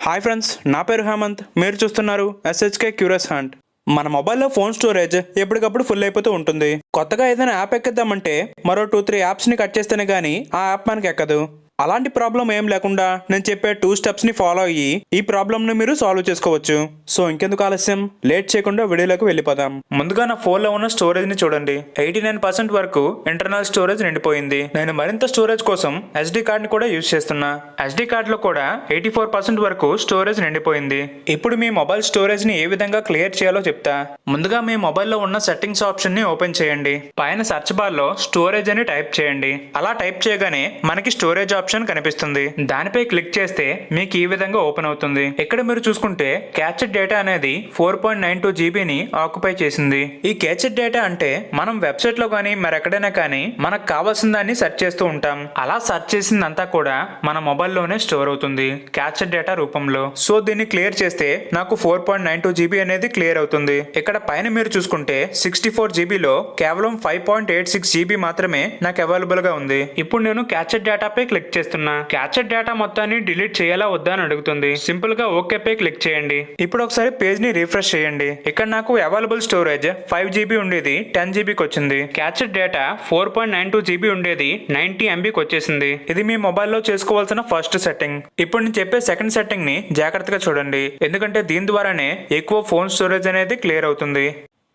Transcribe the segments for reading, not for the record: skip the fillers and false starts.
Hi friends, నా పేరు హేమంత్. మీరు చూస్తున్నారు ఎస్హెచ్కే క్యూరియస్ హంట్. మన మొబైల్లో ఫోన్ స్టోరేజ్ ఎప్పటికప్పుడు ఫుల్ అయిపోతూ ఉంటుంది. కొత్తగా ఏదైనా యాప్ ఎక్కిద్దామంటే మరో 2-3 యాప్స్ని కట్ చేస్తేనే కానీ ఆ యాప్ మనకి ఎక్కదు. అలాంటి ప్రాబ్లం ఏం లేకుండా నేను చెప్పే 2 స్టెప్స్ని ఫాలో అయ్యి ఈ ప్రాబ్లమ్ని మీరు సాల్వ్ చేసుకోవచ్చు. సో ఇంకెందుకు ఆలస్యం, లేట్ చేయకుండా వీడియోలోకి వెళ్ళిపోదాం. ముందుగా నా ఫోన్లో ఉన్న స్టోరేజ్ని చూడండి. 89% వరకు ఇంటర్నల్ స్టోరేజ్ నిండిపోయింది. నేను మరింత స్టోరేజ్ కోసం SD కార్డ్ని కూడా యూజ్ చేస్తున్నా. SD కార్డ్లో కూడా 84% వరకు స్టోరేజ్ నిండిపోయింది. ఇప్పుడు మీ మొబైల్ స్టోరేజ్ని ఏ విధంగా క్లియర్ చేయాలో చెప్తా. ముందుగా మీ మొబైల్లో ఉన్న సెట్టింగ్స్ ఆప్షన్ని ఓపెన్ చేయండి. పైన సెర్చ్ బార్లో స్టోరేజ్ అని టైప్ చేయండి. అలా టైప్ చేయగానే మనకి స్టోరేజ్ ఆప్షన్ కనిపిస్తుంది. దానిపై క్లిక్ చేస్తే మీకు ఈ విధంగా ఓపెన్ అవుతుంది. ఇక్కడ మీరు చూసుకుంటే క్యాచ్డ్ డేటా అనేది 4.92 జీబీని ఆక్యుపై చేసింది. ఈ క్యాచ్డ్ డేటా అంటే మనం వెబ్సైట్ లో కానీ మరెక్కడైనా కానీ మనకు కావాల్సిన దాన్ని సెర్చ్ చేస్తూ ఉంటాం. అలా సెర్చ్ చేసిందంతా కూడా మన మొబైల్లోనే స్టోర్ అవుతుంది క్యాచ్డ్ డేటా రూపంలో. సో దీన్ని క్లియర్ చేస్తే నాకు 4.92 జీబీ అనేది క్లియర్ అవుతుంది. ఇక్కడ పైన మీరు చూసుకుంటే 64 జీబీలో కేవలం 5.86 జీబీ మాత్రమే నాకు అవైలబుల్ గా ఉంది. ఇప్పుడు నేను క్యాచ్డ్ డేటా పై క్లిక్ చేస్తున్నా. క్యాచ్డ్ డేటా మొత్తాన్ని డిలీట్ చేయాలా వద్దా అని అడుగుతుంది. సింపుల్ గా ఓకే పై క్లిక్ చేయండి. ఇప్పుడు ఒకసారి పేజ్ ని రిఫ్రెష్ చేయండి. ఇక్కడ నాకు అవైలబుల్ స్టోరేజ్ 5 జీబీ ఉండేది 10 జీబీకి వచ్చింది. క్యాచ్డ్ డేటా 4.92 జీబీ ఉండేది 90 ఎంబీకి వచ్చేసింది. ఇది మీ మొబైల్లో చేసుకోవాల్సిన ఫస్ట్ సెట్టింగ్. ఇప్పుడు నేను చెప్పే సెకండ్ సెట్టింగ్ ని జాగ్రత్తగా చూడండి, ఎందుకంటే దీని ద్వారానే ఎక్కువ ఫోన్ స్టోరేజ్ అనేది క్లియర్ అవుతుంది.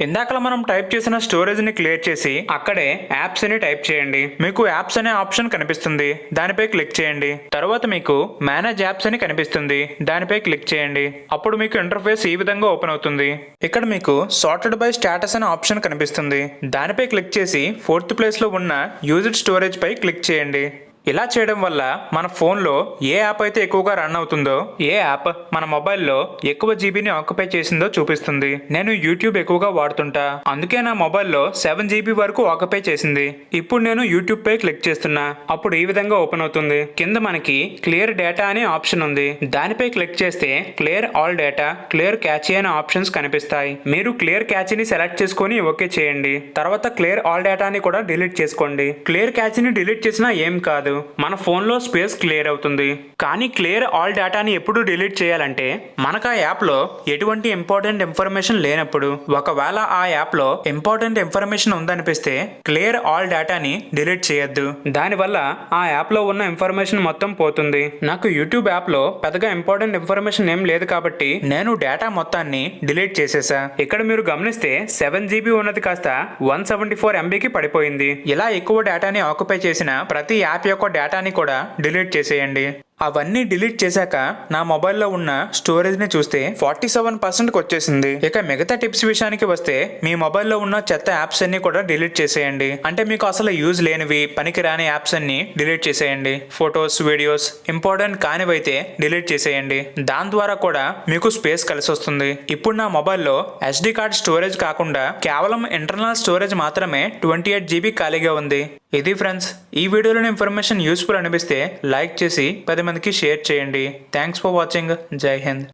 ఇందాక మనం టైప్ చేసిన స్టోరేజ్ ని క్లియర్ చేసి అక్కడే యాప్స్ అని టైప్ చేయండి. మీకు యాప్స్ అనే ఆప్షన్ కనిపిస్తుంది, దానిపై క్లిక్ చేయండి. తర్వాత మీకు మేనేజ్ యాప్స్ అని కనిపిస్తుంది, దానిపై క్లిక్ చేయండి. అప్పుడు మీకు ఇంటర్ఫేస్ ఈ విధంగా ఓపెన్ అవుతుంది. ఇక్కడ మీకు సార్టెడ్ బై స్టేటస్ అనే ఆప్షన్ కనిపిస్తుంది, దానిపై క్లిక్ చేసి 4th ప్లేస్ లో ఉన్న యూజ్డ్ స్టోరేజ్ పై క్లిక్ చేయండి. ఇలా చేయడం వల్ల మన ఫోన్లో ఏ యాప్ అయితే ఎక్కువగా రన్ అవుతుందో, ఏ యాప్ మన మొబైల్లో ఎక్కువ జీబీని ఆక్యుపై చేసిందో చూపిస్తుంది. నేను యూట్యూబ్ ఎక్కువగా వాడుతుంటా, అందుకే నా మొబైల్లో 7 జీబీ వరకు ఆక్యుపై చేసింది. ఇప్పుడు నేను యూట్యూబ్ పై క్లిక్ చేస్తున్నా. అప్పుడు ఈ విధంగా ఓపెన్ అవుతుంది. కింద మనకి క్లియర్ డేటా అనే ఆప్షన్ ఉంది, దానిపై క్లిక్ చేస్తే clear all data, clear catchy అనే ఆప్షన్స్ కనిపిస్తాయి. మీరు క్లియర్ క్యాచీని సెలెక్ట్ చేసుకొని ఓకే చేయండి. తర్వాత క్లియర్ ఆల్ డేటాని కూడా డిలీట్ చేసుకోండి. క్లియర్ క్యాచీని డిలీట్ చేసినా ఏం కాదు, మన ఫోన్లో స్పేస్ క్లియర్ అవుతుంది. కానీ క్లియర్ ఆల్ డేటాని ఎప్పుడు డిలీట్ చేయాలంటే మనకు ఆ యాప్లో ఎటువంటి ఇంపార్టెంట్ ఇన్ఫర్మేషన్ లేనప్పుడు. ఒకవేళ ఆ యాప్లో ఇంపార్టెంట్ ఇన్ఫర్మేషన్ ఉందనిపిస్తే క్లియర్ ఆల్ డేటాని డిలీట్ చేయొద్దు. దానివల్ల ఆ యాప్లో ఉన్న ఇన్ఫర్మేషన్ మొత్తం పోతుంది. నాకు యూట్యూబ్ యాప్లో పెద్దగా ఇంపార్టెంట్ ఇన్ఫర్మేషన్ ఏం లేదు కాబట్టి నేను డేటా మొత్తాన్ని డిలీట్ చేసేసా. ఇక్కడ మీరు గమనిస్తే 7 జీబీ ఉన్నది కాస్త 174 ఎంబీకి పడిపోయింది. ఇలా ఎక్కువ డేటాని ఆక్యుపై చేసిన ప్రతి యాప్ యొక్క డేటాని కూడా డిలీట్ చేసేయండి. అవన్నీ డిలీట్ చేశాక నా మొబైల్లో ఉన్న స్టోరేజ్ని చూస్తే 47%కి వచ్చేసింది. ఇక మిగతా టిప్స్ విషయానికి వస్తే మీ మొబైల్లో ఉన్న చెత్త యాప్స్ అన్ని కూడా డిలీట్ చేసేయండి. అంటే మీకు అసలు యూజ్ లేనివి, పనికిరాని యాప్స్ అన్ని డిలీట్ చేసేయండి. ఫొటోస్, వీడియోస్ ఇంపార్టెంట్ కానివైతే డిలీట్ చేసేయండి. దాని ద్వారా కూడా మీకు స్పేస్ కలిసి వస్తుంది. ఇప్పుడు నా మొబైల్లో SD కార్డ్ స్టోరేజ్ కాకుండా కేవలం ఇంటర్నల్ స్టోరేజ్ మాత్రమే 28 జీబీ ఖాళీగా ఉంది. ఇది ఫ్రెండ్స్, ఈ వీడియోలోని ఇన్ఫర్మేషన్ యూస్ఫుల్ అనిపిస్తే లైక్ చేసి 10 మందికి షేర్ చేయండి. Thanks for watching. జై హింద్.